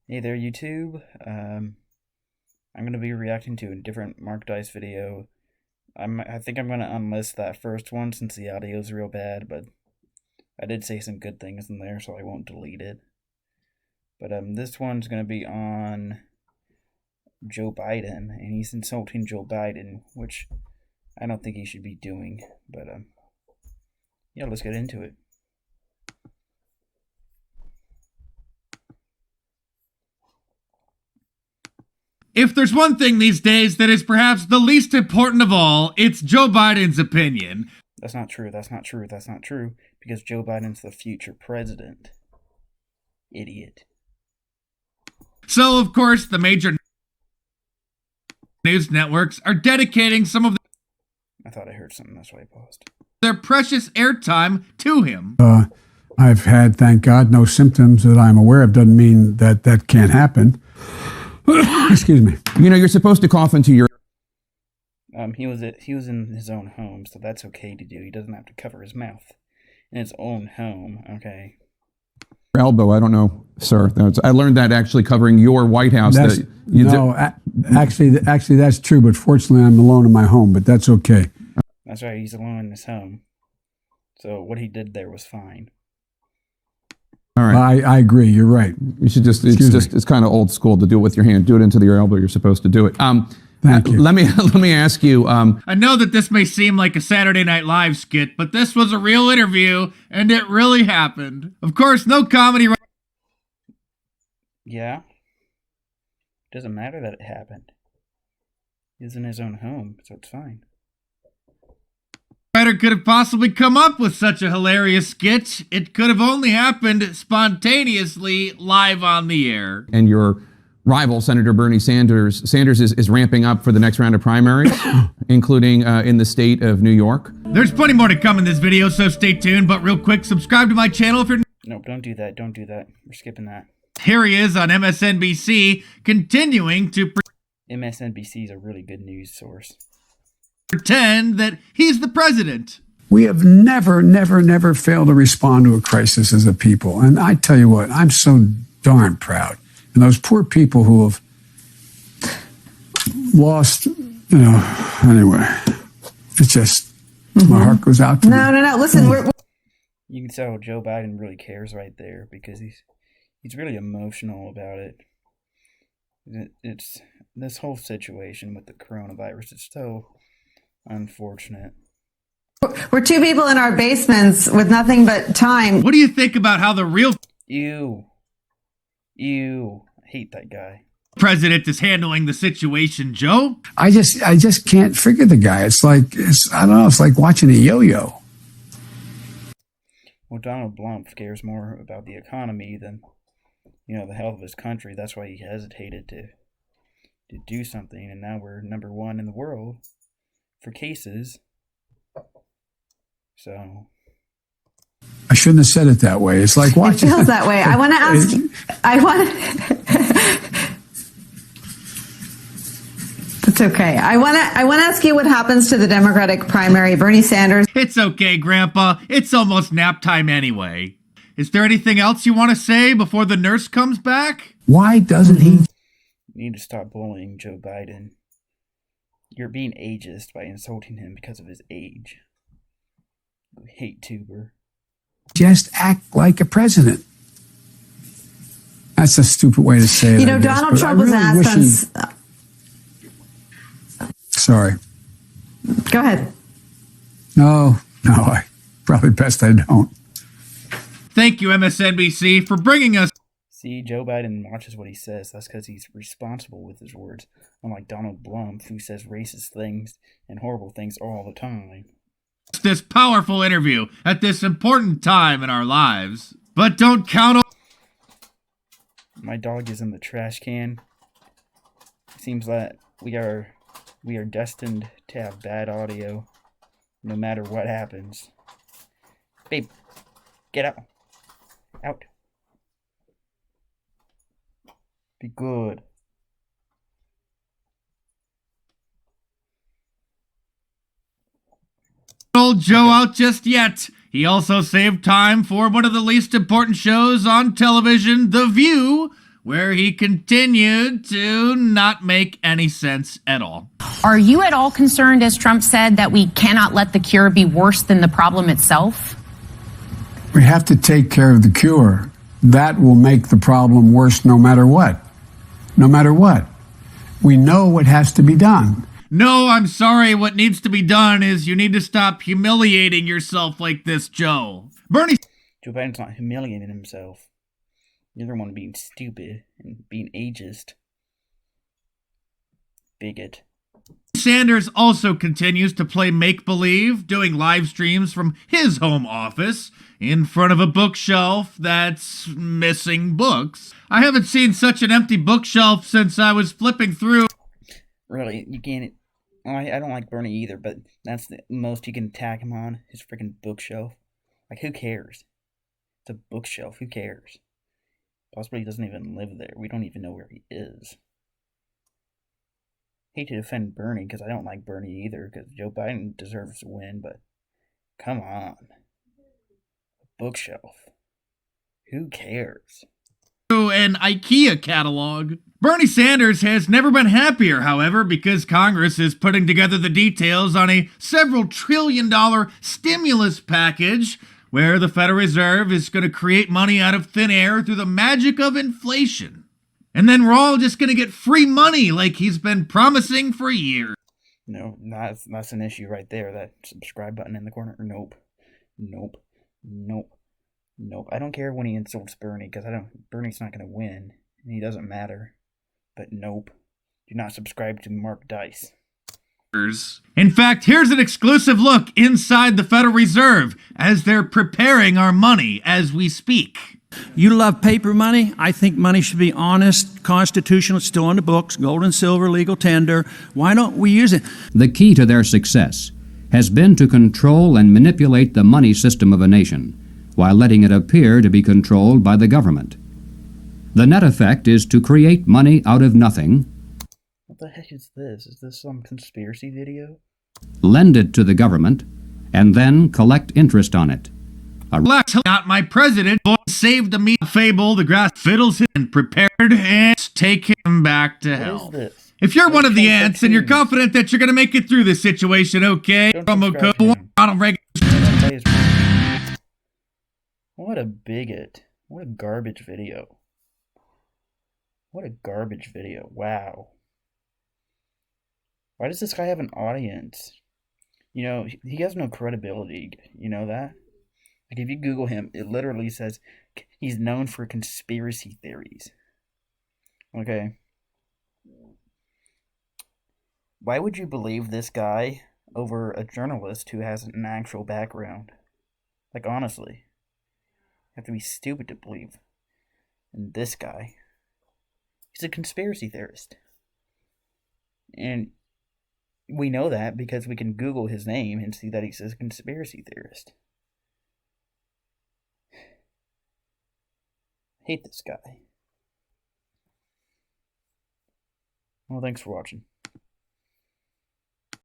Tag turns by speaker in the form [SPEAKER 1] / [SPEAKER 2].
[SPEAKER 1] Hey there, YouTube. I'm gonna be reacting to a different Mark Dice video. I think I'm gonna unlist that first one since the audio is real bad, but I did say some good things in there, so I won't delete it. But this one's gonna be on Joe Biden, and he's insulting Joe Biden, which I don't think he should be doing. But yeah, let's get into it.
[SPEAKER 2] If there's one thing these days that is perhaps the least important of all, it's Joe Biden's opinion.
[SPEAKER 1] That's not true. That's not true. That's not true. Because Joe Biden's the future president. Idiot.
[SPEAKER 2] So, of course, the major news networks are dedicating some of
[SPEAKER 1] I thought I heard something. That's why I paused.
[SPEAKER 2] their precious airtime to him.
[SPEAKER 3] I've had, thank God, no symptoms that I'm aware of. Doesn't mean that that can't happen. Excuse me.
[SPEAKER 4] You know, you're supposed to cough into your
[SPEAKER 1] He was in his own home, so that's okay to do. He doesn't have to cover his mouth in his own home. Okay.
[SPEAKER 4] elbow. I don't know, sir. I learned that actually covering your White House.
[SPEAKER 3] That's, actually, that's true. But fortunately, I'm alone in my home. But that's okay.
[SPEAKER 1] That's right. He's alone in his home, so what he did there was fine.
[SPEAKER 4] All right.
[SPEAKER 3] I agree. You're right.
[SPEAKER 4] You should just. It's kind of old school to do it with your hand. Do it into your elbow. You're supposed to do it.
[SPEAKER 3] Thank you.
[SPEAKER 4] Let me ask you.
[SPEAKER 2] I know that this may seem like a Saturday Night Live skit, but this was a real interview, and it really happened. Of course, no comedy.
[SPEAKER 1] Yeah. Doesn't matter that it happened. He's in his own home, so it's fine.
[SPEAKER 2] Writer could have possibly come up with such a hilarious skit. It could have only happened spontaneously live on the air.
[SPEAKER 4] And your rival, Senator Bernie Sanders. Sanders is ramping up for the next round of primaries, including in the state of New York.
[SPEAKER 2] There's plenty more to come in this video, so stay tuned. But real quick, subscribe to my channel if you're...
[SPEAKER 1] Nope, don't do that. Don't do that. We're skipping that.
[SPEAKER 2] Here he is on MSNBC, continuing to
[SPEAKER 1] MSNBC is a really good news source.
[SPEAKER 2] pretend that he's the president.
[SPEAKER 3] We have never failed to respond to a crisis as a people. And I tell you what, I'm so darn proud. And those poor people who have lost, anyway, it's just, my heart goes out to them.
[SPEAKER 5] No. Listen,
[SPEAKER 1] You can tell Joe Biden really cares right there because he's really emotional about it. It's this whole situation with the coronavirus is so unfortunate.
[SPEAKER 5] we're two people in our basements with nothing but time.
[SPEAKER 2] What do you think about how the real
[SPEAKER 1] Ew. I hate that guy.
[SPEAKER 2] president is handling the situation, Joe?
[SPEAKER 3] I just can't figure the guy. It's like, I don't know, it's like watching a yo-yo.
[SPEAKER 1] Well, Donald Trump cares more about the economy than, the health of his country. That's why he hesitated to do something, and now we're number one in the world for cases. So
[SPEAKER 3] I shouldn't have said it that way. It's like watching.
[SPEAKER 5] It feels that way. I want to ask. It's okay. I want to ask you what happens to the Democratic primary. Bernie Sanders.
[SPEAKER 2] It's okay, Grandpa. It's almost nap time anyway. Is there anything else you want to say before the nurse comes back?
[SPEAKER 3] Why doesn't he
[SPEAKER 1] you need to stop bullying Joe Biden. You're being ageist by insulting him because of his age. You hate tuber.
[SPEAKER 3] just act like a president? That's a stupid way to say it.
[SPEAKER 5] Donald Trump was asked on...
[SPEAKER 3] Sorry.
[SPEAKER 5] Go ahead.
[SPEAKER 3] No, I probably best I don't.
[SPEAKER 2] Thank you, MSNBC, for bringing us...
[SPEAKER 1] See, Joe Biden watches what he says. That's because he's responsible with his words. Unlike Donald Trump, who says racist things and horrible things all the time.
[SPEAKER 2] this powerful interview at this important time in our lives. But don't count on...
[SPEAKER 1] My dog is in the trash can. It seems that we are destined to have bad audio no matter what happens. Babe, get out. Out. Be good.
[SPEAKER 2] Old Joe out just yet. He also saved time for one of the least important shows on television, The View, where he continued to not make any sense at all.
[SPEAKER 6] Are you at all concerned, as Trump said, that we cannot let the cure be worse than the problem itself?
[SPEAKER 3] We have to take care of the cure. That will make the problem worse no matter what. No matter what. We know what has to be done.
[SPEAKER 2] No, I'm sorry. What needs to be done is you need to stop humiliating yourself like this, Joe.
[SPEAKER 1] Joe Biden's not humiliating himself. You're the one being stupid and being ageist. Bigot.
[SPEAKER 2] Sanders also continues to play make-believe, doing live streams from his home office in front of a bookshelf that's missing books. I haven't seen such an empty bookshelf since I was flipping through.
[SPEAKER 1] Really, you can't... I don't like Bernie either, but that's the most you can attack him on, his freaking bookshelf. Like, who cares? It's a bookshelf, who cares? Possibly he doesn't even live there. We don't even know where he is. Hate to defend Bernie, because I don't like Bernie either, because Joe Biden deserves to win, but come on. Bookshelf. Who cares?
[SPEAKER 2] An IKEA catalog. Bernie Sanders has never been happier, however, because Congress is putting together the details on a several $trillion stimulus package where the Federal Reserve is going to create money out of thin air through the magic of inflation. And then we're all just going to get free money like he's been promising for years.
[SPEAKER 1] No, that's an issue right there. That subscribe button in the corner. Nope. Nope. Nope. Nope. I don't care when he insults Bernie, because Bernie's not going to win, and he doesn't matter. But nope. Do not subscribe to Mark Dice.
[SPEAKER 2] In fact, here's an exclusive look inside the Federal Reserve as they're preparing our money as we speak.
[SPEAKER 7] You love paper money. I think money should be honest, constitutional, it's still on the books, gold and silver, legal tender. Why don't we use it?
[SPEAKER 8] The key to their success has been to control and manipulate the money system of a nation, while letting it appear to be controlled by the government. The net effect is to create money out of nothing.
[SPEAKER 1] What the heck is this? Is this some conspiracy video?
[SPEAKER 8] Lend it to the government, and then collect interest on it.
[SPEAKER 2] Not my president, but saved the meat fable, the grass fiddles him and prepared and take him back to hell.
[SPEAKER 1] What is this?
[SPEAKER 2] If you're one of the ants and you're confident that you're going to make it through this situation, okay, promo code Ronald Reagan.
[SPEAKER 1] What a bigot. What a garbage video. What a garbage video. Wow. Why does this guy have an audience? You know, he has no credibility. You know that? Like, if you Google him, it literally says he's known for conspiracy theories. Okay. Why would you believe this guy over a journalist who has an actual background? Like, honestly. You have to be stupid to believe in this guy. He's a conspiracy theorist. And we know that because we can Google his name and see that he says conspiracy theorist. Hate this guy. Well, thanks for watching.